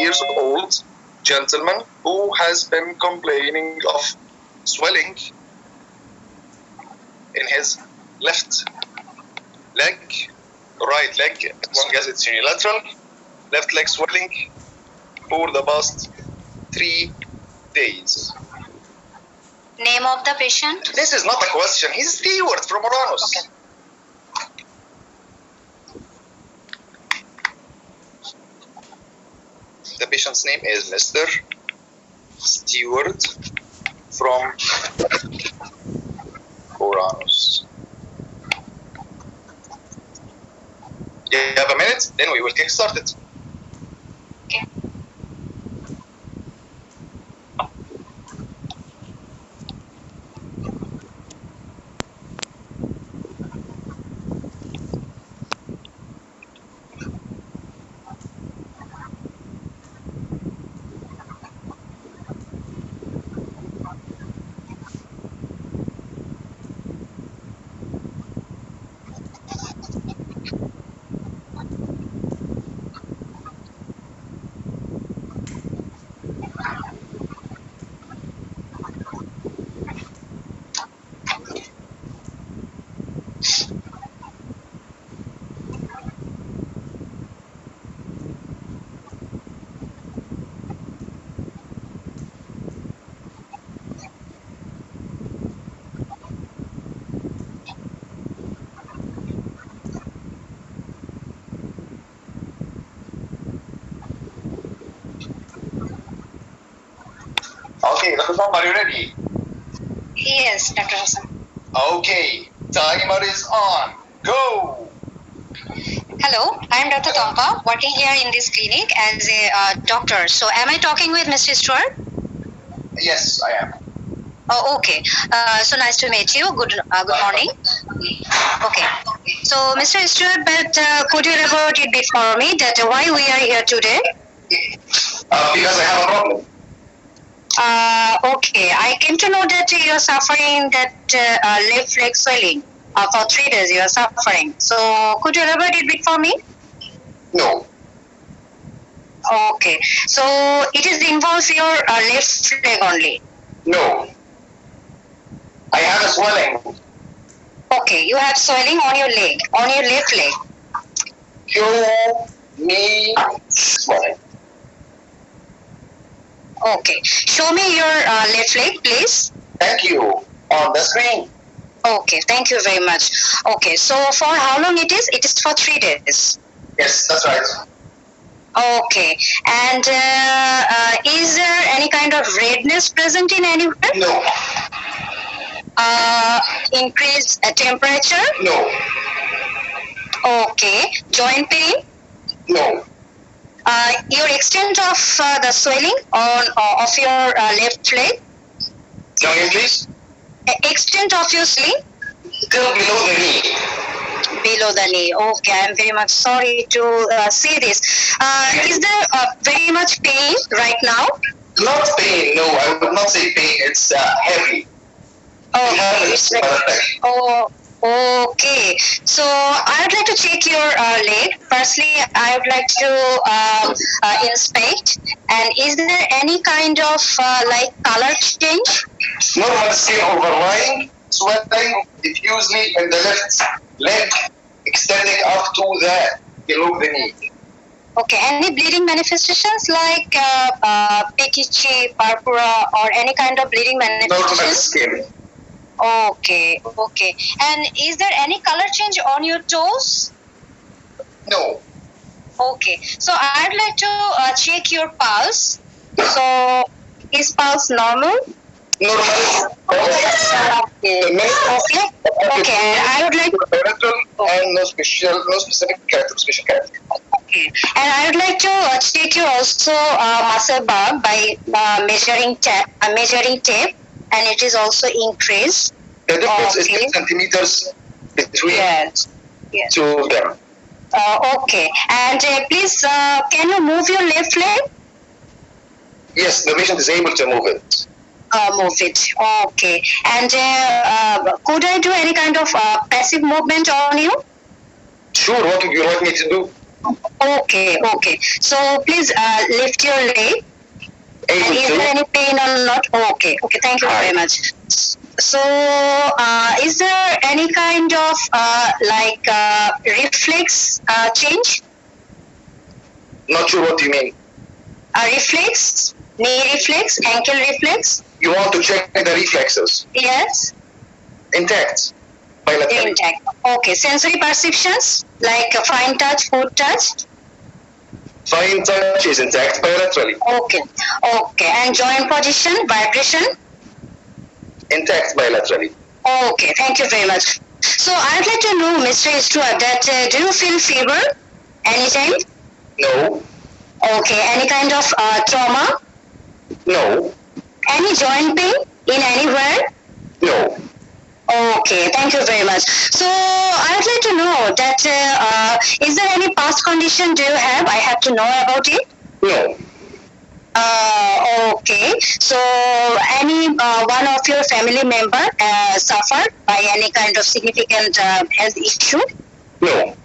years old gentleman who has been complaining of swelling in his left leg, right leg, as long as it's unilateral, left leg swelling for the past 3 days. Name of the patient? This is not a question. He's Stewart from Uranus. Okay. The patient's name is Mr. Stewart from Uranus. You have a minute, then we will get started. Okay. Okay, Dr. Tom, are you ready? Yes, Dr. Hassan. Okay, timer is on. Go! Hello, I am Dr. Tompa, working here in this clinic as a doctor. So, am I talking with Mr. Stewart? Yes, I am. Oh, okay. So nice to meet you. Good morning. Okay. So, Mr. Stewart, but could you elaborate a bit for me that why we are here today? Because I have a problem. Okay. I came to know that you are suffering that left leg swelling. For 3 days you are suffering. So, could you elaborate a bit for me? No. Okay. So, it is involves your left leg only. No. I have a swelling. Okay, you have swelling on your leg, on your left leg. Show me swelling. Okay, show me your left leg, please. Thank you. On the screen. Okay, thank you very much. Okay, so for how long it is? It is for 3 days. Yes, that's right. Okay, and is there any kind of redness present in anywhere? No. Increased temperature? No. Okay, joint pain? No. Your extent of the swelling on of your left leg? Come again, please. Extent of your swelling? Still below the knee. Below the knee. Okay, I'm very much sorry to see this. Is there very much pain right now? Not pain, no. I would not say pain. It's heavy. Okay, it's like, oh, okay. So I would like to check your leg. Firstly, I would like to inspect. And is there any kind of like color change? Normal skin overlying, swelling diffusely in the left leg, extending up to the below the knee. Okay, any bleeding manifestations like peachy, purpura, or any kind of bleeding Normal manifestations? skin. Okay, okay. And is there any color change on your toes? No. Okay, so I'd like to check your pulse. So, is pulse normal? Normal. Okay. Okay. Okay. I would like. And no specific character. Okay. And I would like to check you also muscle bar by measuring tape, and it is also increased. The difference is 10 centimeters between Yes. two of them. Okay. And please, can you move your left leg? Yes, the patient is able to move it. Move it. Okay. And could I do any kind of passive movement on you? Sure, what would you like me to do? Okay. So please lift your leg. And Able is to. there any pain or not? Okay. Thank you very much. So, is there any kind of reflex change? Not sure what you mean. Reflex, knee reflex, ankle reflex? You want to check the reflexes. Yes, Intact. Bilaterally. intact. Okay. Sensory perceptions like fine touch, foot touch? Fine touch is intact bilaterally. Okay. And joint position, vibration? Intact bilaterally. Okay, thank you very much. So I'd like to know, Mr. Istua, that do you feel fever anytime? No. Okay, any kind of trauma? No. Any joint pain in anywhere? No. Okay, thank you very much. So I'd like to know that is there any past condition do you have? I have to know about it. No. Okay, so any one of your family member suffered by any kind of significant health issue? No.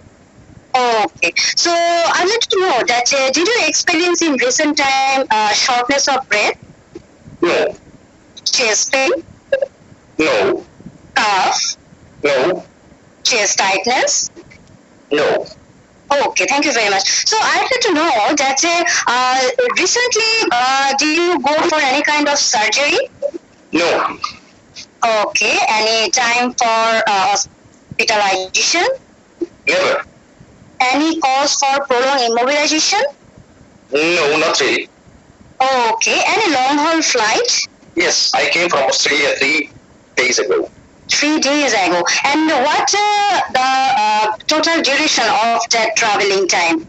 Okay, so I'd like to know that did you experience in recent time shortness of breath, No. chest pain, No. cough, No. chest tightness? No. Okay, thank you very much. So I'd like to know that recently do you go for any kind of surgery? No. Okay, any time for hospitalization? Never. Any cause for prolonged immobilization? No, not really. Okay, any long haul flight? Yes, I came from Australia 3 days ago. 3 days ago. And what the total duration of that traveling time?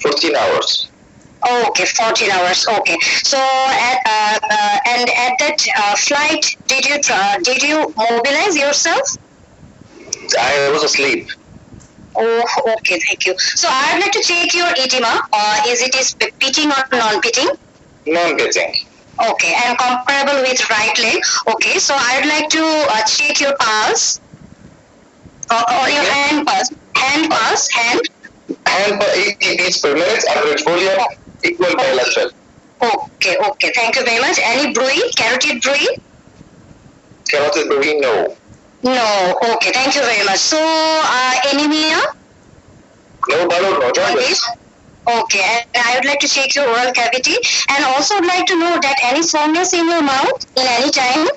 14 hours. Okay, 14 hours. Okay. So at that flight, did you mobilize yourself? I was asleep. Oh, okay, thank you. So I'd like to check your edema. Is it pitting or non-pitting? Non-getting. Okay, and comparable with right leg. Okay, so I'd like to check your pulse or your hand pulse. Hand pulse, hand. Hand per 80 beats per minute, average volume, equal bilateral. Okay, thank you very much. Any bruit, carotid bruit? Carotid bruit, no. No, okay, thank you very much. So, anemia? No ballot, no jaundice. Okay, and I would like to check your oral cavity and also would like to know that any soreness in your mouth in any time?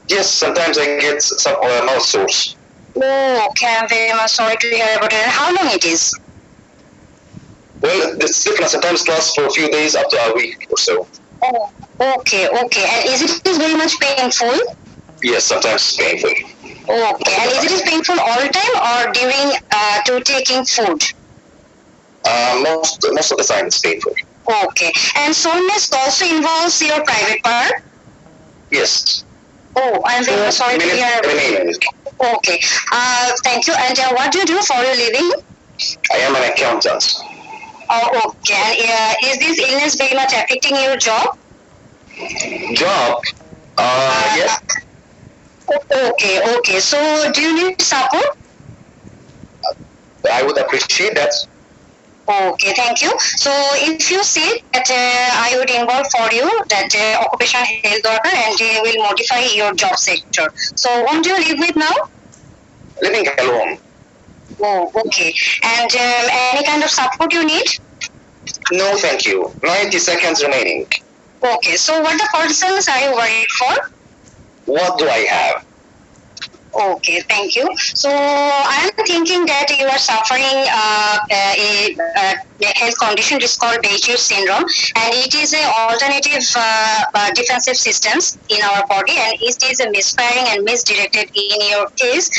Yes, sometimes I get some mouth sores. Oh, okay, I'm very much sorry to hear about it. How long it is? Well, the sickness sometimes lasts for a few days up to a week or so. Oh, okay. And is it very much painful? Yes, sometimes it's painful. Okay, and is it painful all the time or during to taking food? Most of the time it's painful. Okay, and soreness also involves your private part? Yes. Oh, I'm very much sorry to hear about it. Okay, thank you. And what do you do for your living? I am an accountant. Oh, okay. And is this illness very much affecting your job? Job? Yes. Okay. So, do you need support? I would appreciate that. Okay, thank you. So, if you see that I would involve for you that occupational health worker and they will modify your job sector. So, whom do you live with now? Living alone. Oh, okay. And any kind of support you need? No, thank you. 90 seconds remaining. Okay, so what the concerns are you worried for? What do I have? Okay, thank you. So I am thinking that you are suffering a health condition. It is called Behçet syndrome, and it is an alternative defensive systems in our body, and it is a misfiring and misdirected in your case.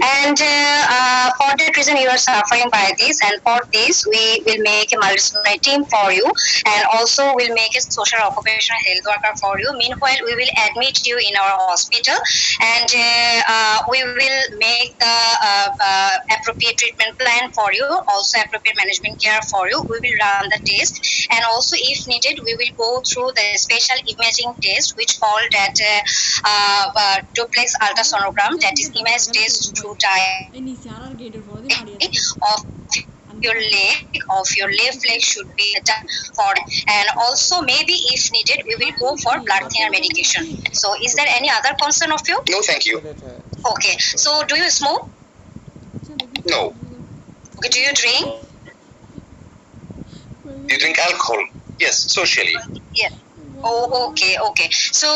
And for that reason, you are suffering by this. And for this, we will make a multidisciplinary team for you, and also will make a social occupational health worker for you. Meanwhile, we will admit you in our hospital, and we will make the appropriate treatment plan for you, also appropriate management care for you. We will run the test, and also if needed, we will go through the special imaging test which called that duplex ultrasonogram, that is image test through time Iniciar al gator for the of your left leg should be done for, and also maybe if needed, we will go for blood thinner medication. So, is there any other concern of you? No, thank you. Okay. So, do you smoke? No. Okay. Do you drink? You drink alcohol? Yes, socially. Yeah. Oh, okay. So,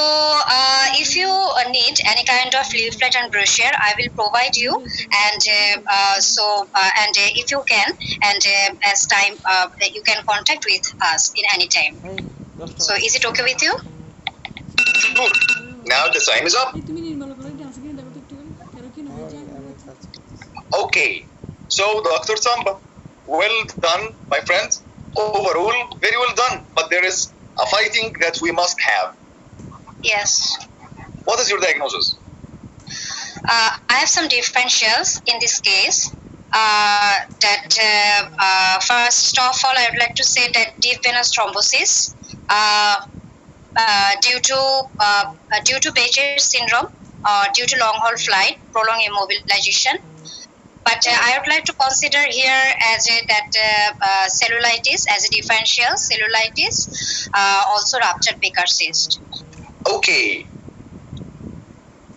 if you need any kind of leaflet and brochure, I will provide you. And if you can, and as time, you can contact with us in any time. So, is it okay with you? Good. Now the time is up. Okay. So, Dr. Samba, well done, my friend. Overall, very well done. But there is a fighting that we must have. Yes. What is your diagnosis? I have some differentials in this case. First of all, I would like to say that deep venous thrombosis due to Behçet syndrome, due to long haul flight, prolonged immobilization. But I would like to consider here as cellulitis, as a differential cellulitis, also ruptured Becker cyst. Okay.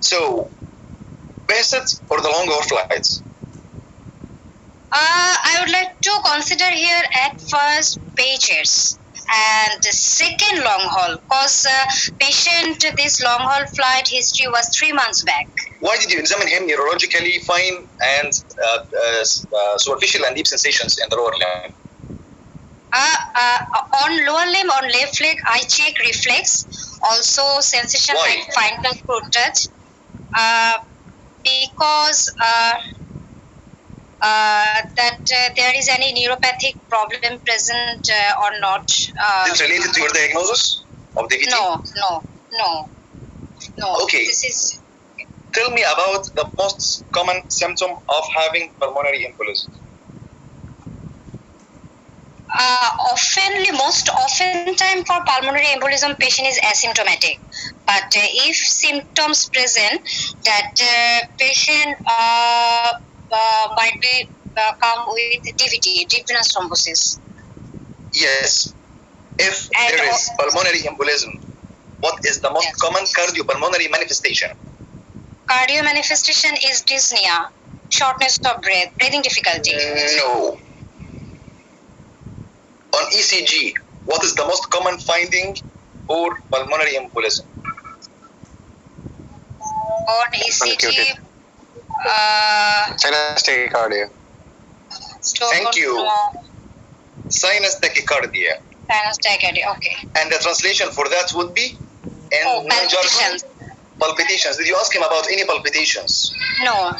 So, Behçet or the long haul flights? I would like to consider here at first Behçet's and the second long haul, because patient this long haul flight history was 3 months back. Why did you examine him neurologically fine and superficial and deep sensations in the lower limb? On lower limb, on left leg, I check reflex, also sensation like fine touch, fruit touch, because there is any neuropathic problem present or not. Is it related to your diagnosis of DVT? No. Okay. This is. Tell me about the most common symptom of having pulmonary embolism. Most often time for pulmonary embolism, patient is asymptomatic. But if symptoms present, that patient might be come with DVT, deep venous thrombosis. Yes. If there is pulmonary embolism, what is the most common cardiopulmonary manifestation? Cardio manifestation is dyspnea, shortness of breath, breathing difficulty. No. On ECG, what is the most common finding for pulmonary embolism? On ECG, sinus tachycardia. Thank you. Sinus tachycardia. Sinus tachycardia, okay. And the translation for that would be? Palpitations. Palpitations. Did you ask him about any palpitations? No,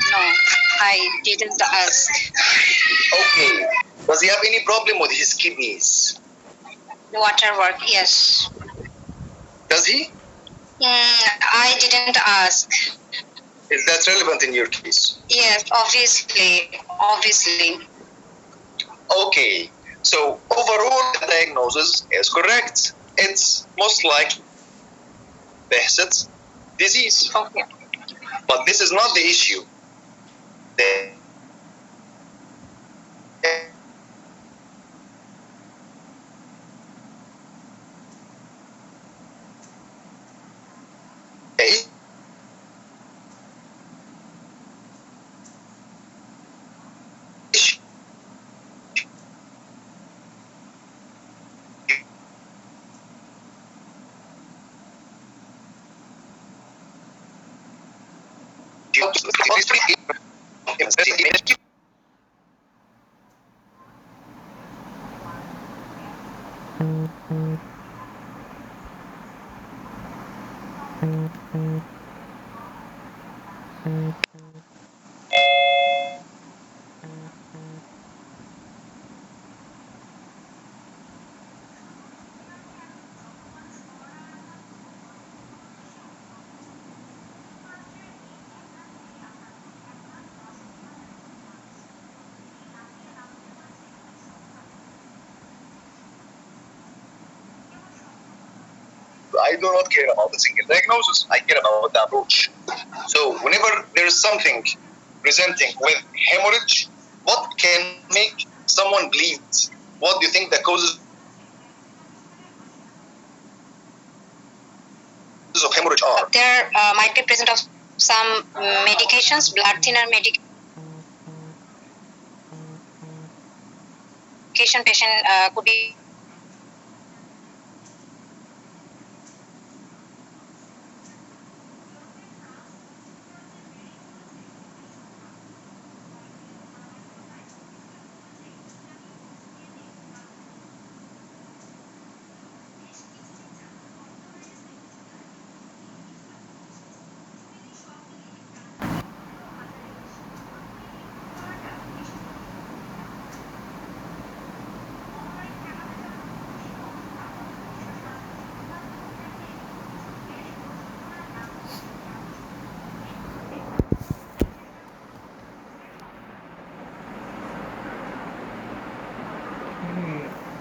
I didn't ask. Okay. Does he have any problem with his kidneys? Water work, yes. Does he? I didn't ask. Is that relevant in your case? Yes, obviously. Okay. So overall, the diagnosis is correct. It's most likely Behçet's disease. Okay. But this is not the issue. The I do not care about the single diagnosis. I care about the approach. So whenever there is something presenting with hemorrhage, what can make someone bleeds, what do you think the causes of hemorrhage are? There might be present of some medications, blood thinner medication patient could be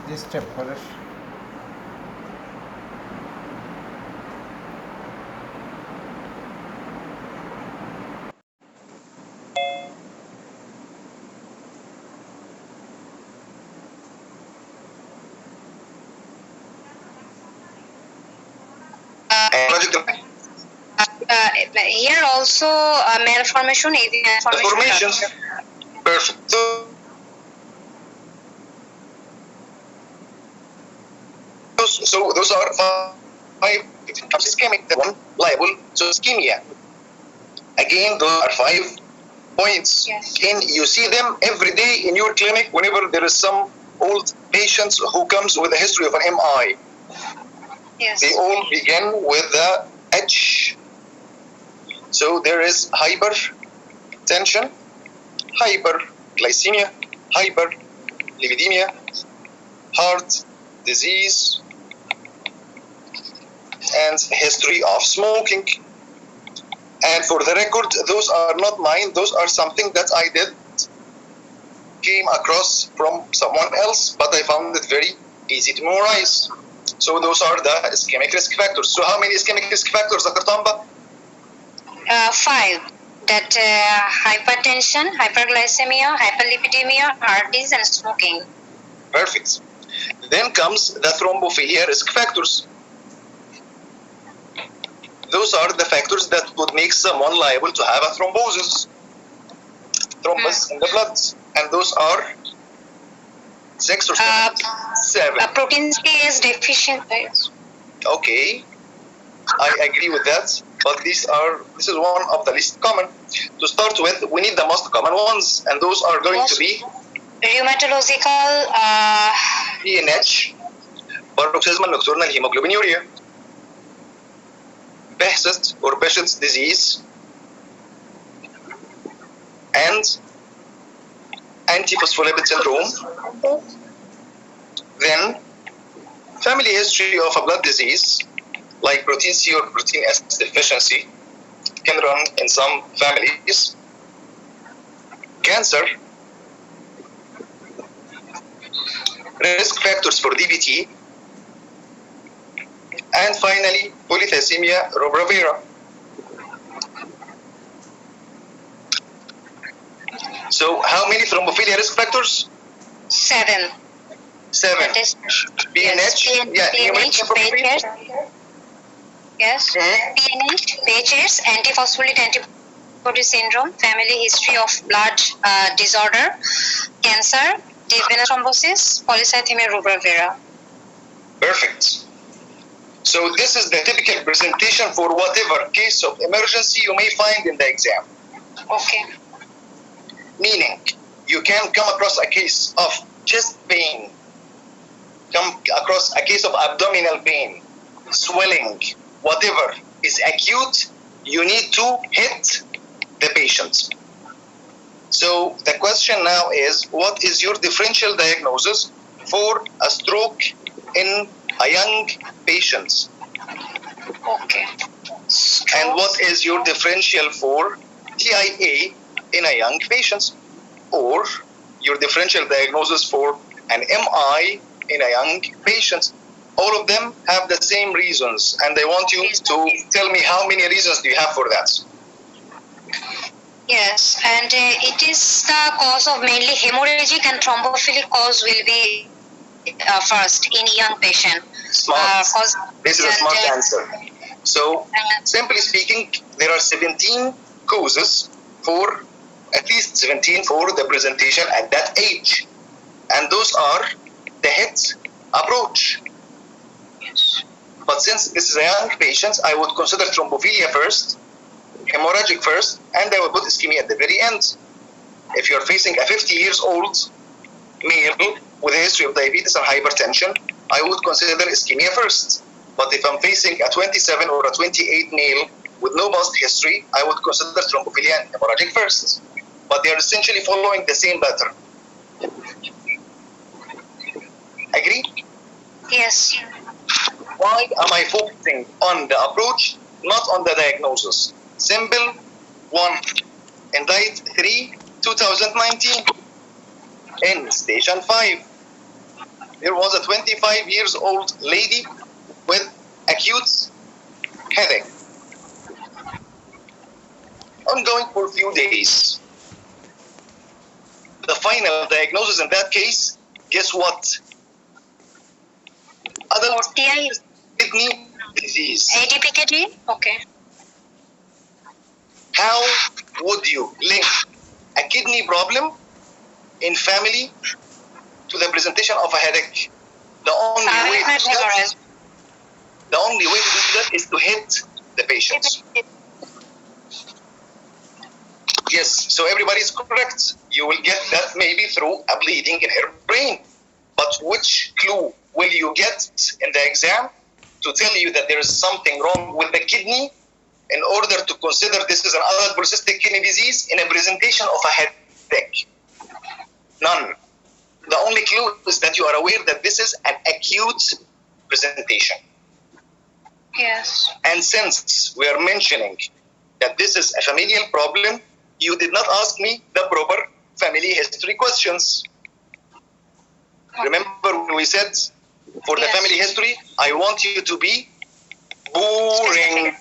this step for us. here also malformation, AV malformation. Malformations. Perfect. So those are 5 ischemic, the one liable to ischemia. Again, those are 5 points. Yes. And you see them every day in your clinic whenever there is some old patients who comes with a history of an MI. Yes. They all begin with the H. So there is hypertension, hyperglycemia, hyperlipidemia, heart disease, and history of smoking. And for the record, those are not mine. Those are something that I came across from someone else, but I found it very easy to memorize. So those are the ischemic risk factors. So how many ischemic risk factors, Dr. Tamba? 5. That hypertension, hyperglycemia, hyperlipidemia, heart disease, and smoking. Perfect. Then comes the thrombophilia risk factors. Those are the factors that would make someone liable to have a thrombosis, thrombus in the blood. And those are 6 or 7? 7. Protein C is deficient. Okay, I agree with that. But this is one of the least common. To start with, we need the most common ones, and those are going to be rheumatological, PNH, paroxysmal nocturnal hemoglobinuria, Behçet or Behçet's disease, and antiphospholipid syndrome. Then family history of a blood disease like protein C or protein S deficiency can run in some families. Cancer, risk factors for DVT, and finally polycythemia rubra vera. So how many thrombophilia risk factors? 7. 7. That is, PNH, PNH, PHS. Yes, PNH, PHS, antiphospholipid antibody syndrome, family history of blood disorder, cancer, deep venous thrombosis, polycythemia rubra vera. Perfect. So this is the typical presentation for whatever case of emergency you may find in the exam. Okay. Meaning, you can come across a case of chest pain, come across a case of abdominal pain, swelling, whatever is acute, you need to hit the patient. So the question now is, what is your differential diagnosis for a stroke in a young patient? Okay. And what is your differential for TIA in a young patient? Or your differential diagnosis for an MI in a young patient? All of them have the same reasons, and I want you to tell me how many reasons do you have for that. Yes, and it is the cause of mainly hemorrhagic and thrombophilic cause will be first in young patient. Smart. This is a smart and, answer. So, simply speaking, there are 17 causes for, at least 17 for the presentation at that age. And those are the head approach. But since this is a young patient, I would consider thrombophilia first, hemorrhagic first, and I will put ischemia at the very end. If you're facing a 50 years old male with a history of diabetes and hypertension, I would consider ischemia first. But if I'm facing a 27 or a 28 male with no past history, I would consider thrombophilia and hemorrhagic first. But they are essentially following the same pattern. Agree? Yes. Why am I focusing on the approach, not on the diagnosis? Simple one. Indite 3, 2019. In station 5, there was a 25 years old lady with acute headache, ongoing for a few days. The final diagnosis in that case, guess what? Adult kidney disease. ADPKD? Okay. How would you link a kidney problem in family to the presentation of a headache? The only way to do that is to hit the patients. Yes, so everybody is correct. You will get that maybe through a bleeding in her brain. But which clue will you get in the exam to tell you that there is something wrong with the kidney in order to consider this is an adult polycystic kidney disease in a presentation of a headache? None. The only clue is that you are aware that this is an acute presentation. Yes. And since we are mentioning that this is a familial problem, you did not ask me the proper family history questions. Remember when we said for the family history, I want you to be boring.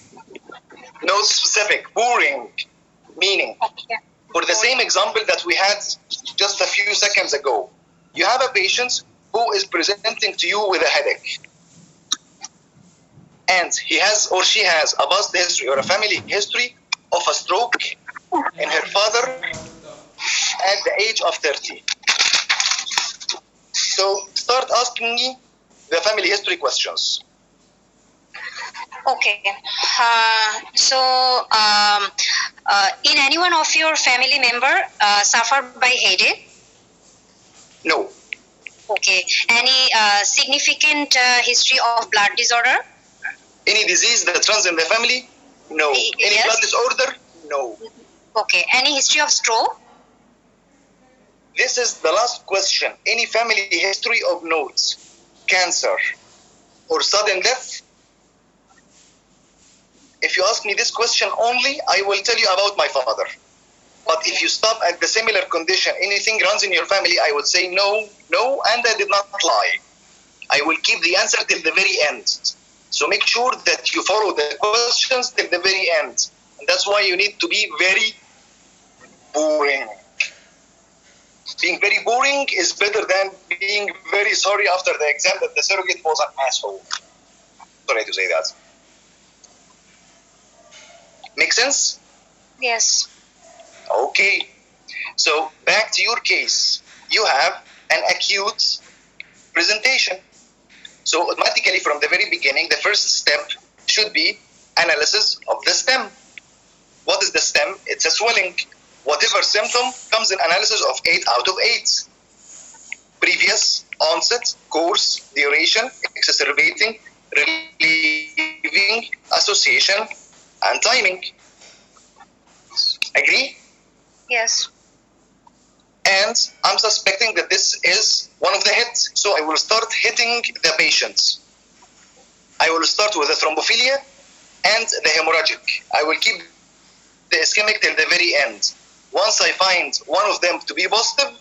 No specific, boring. Meaning, for the same example that we had just a few seconds ago, you have a patient who is presenting to you with a headache. And he has or she has a past history or a family history of a stroke in her father at the age of 30. So start asking me the family history questions. Okay. In any one of your family member suffered by headache? No. Okay. Any significant history of blood disorder? Any disease that runs in the family? No. Any blood disorder? No. Okay. Any history of stroke? This is the last question. Any family history of notes, cancer, or sudden death? If you ask me this question only, I will tell you about my father. But if you stop at the similar condition, anything runs in your family, I would say no, and I did not lie. I will keep the answer till the very end. So make sure that you follow the questions till the very end. And that's why you need to be very boring. Being very boring is better than being very sorry after the exam that the surrogate was an asshole. Sorry to say that. Make sense? Yes. Okay. So back to your case. You have an acute presentation. So automatically from the very beginning, the first step should be analysis of the stem. What is the stem? It's a swelling. Whatever symptom comes in analysis of 8 out of 8. Previous, onset, course, duration, exacerbating, relieving, association, and timing. Agree? Yes. And I'm suspecting that this is one of the hits. So I will start hitting the patients. I will start with the thrombophilia and the hemorrhagic. I will keep the ischemic till the very end. Once I find one of them to be positive,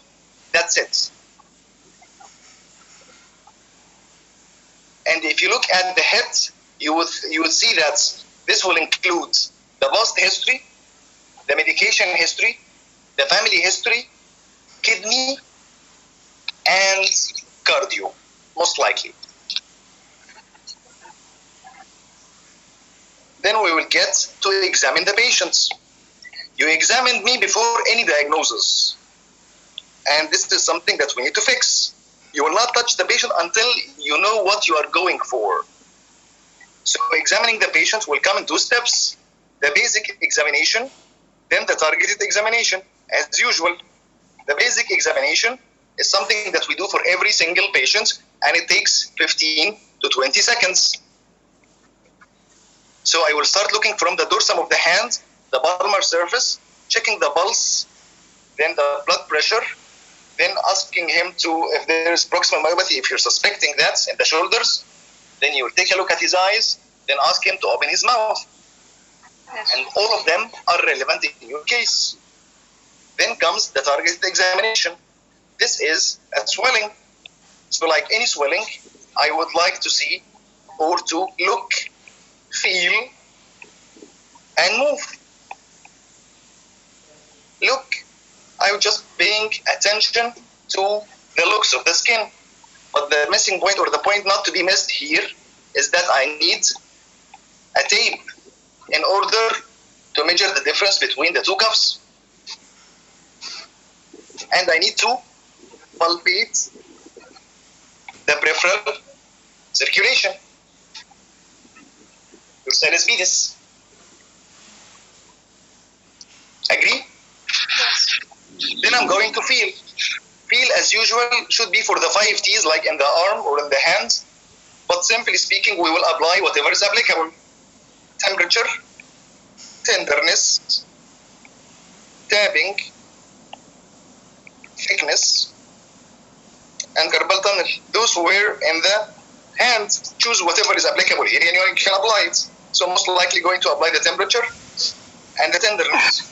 that's it. And if you look at the head, you would see that this will include the past history, the medication history, the family history, kidney, and cardio, most likely. Then we will get to examine the patients. You examined me before any diagnosis. And this is something that we need to fix. You will not touch the patient until you know what you are going for. So examining the patient will come in 2 steps. The basic examination, then the targeted examination. As usual, the basic examination is something that we do for every single patient, and it takes 15 to 20 seconds. So I will start looking from the dorsum of the hand, the palmar surface, checking the pulse, then the blood pressure, then asking him if there is proximal myopathy, if you're suspecting that in the shoulders, then you will take a look at his eyes, then ask him to open his mouth. Yes. And all of them are relevant in your case. Then comes the targeted examination. This is a swelling. So like any swelling, I would like to see or to look, feel, and move. Look, I'm just paying attention to the looks of the skin. But the missing point, or the point not to be missed here, is that I need a tape in order to measure the difference between the 2 cuffs. And I need to palpate the peripheral circulation. Your sinus venous. Agree? Yes. Then I'm going to feel. Feel, as usual, should be for the 5 T's, like in the arm or in the hand. But simply speaking, we will apply whatever is applicable. Temperature, tenderness, tapping, thickness, and carpal tunnel. Those were in the hand. Choose whatever is applicable here and you can apply it. So most likely going to apply the temperature and the tenderness.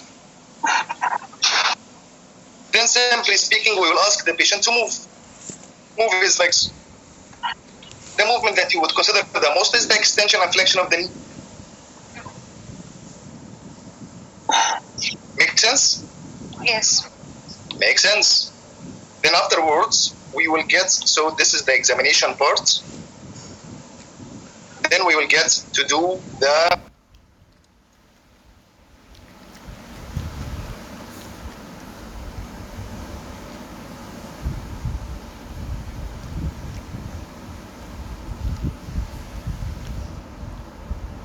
Then simply speaking, we will ask the patient to move. Move his legs. The movement that you would consider the most is the extension and flexion of the knee. Make sense? Yes. Makes sense. Then afterwards, we will get, so this is the examination part. Then we will get to do the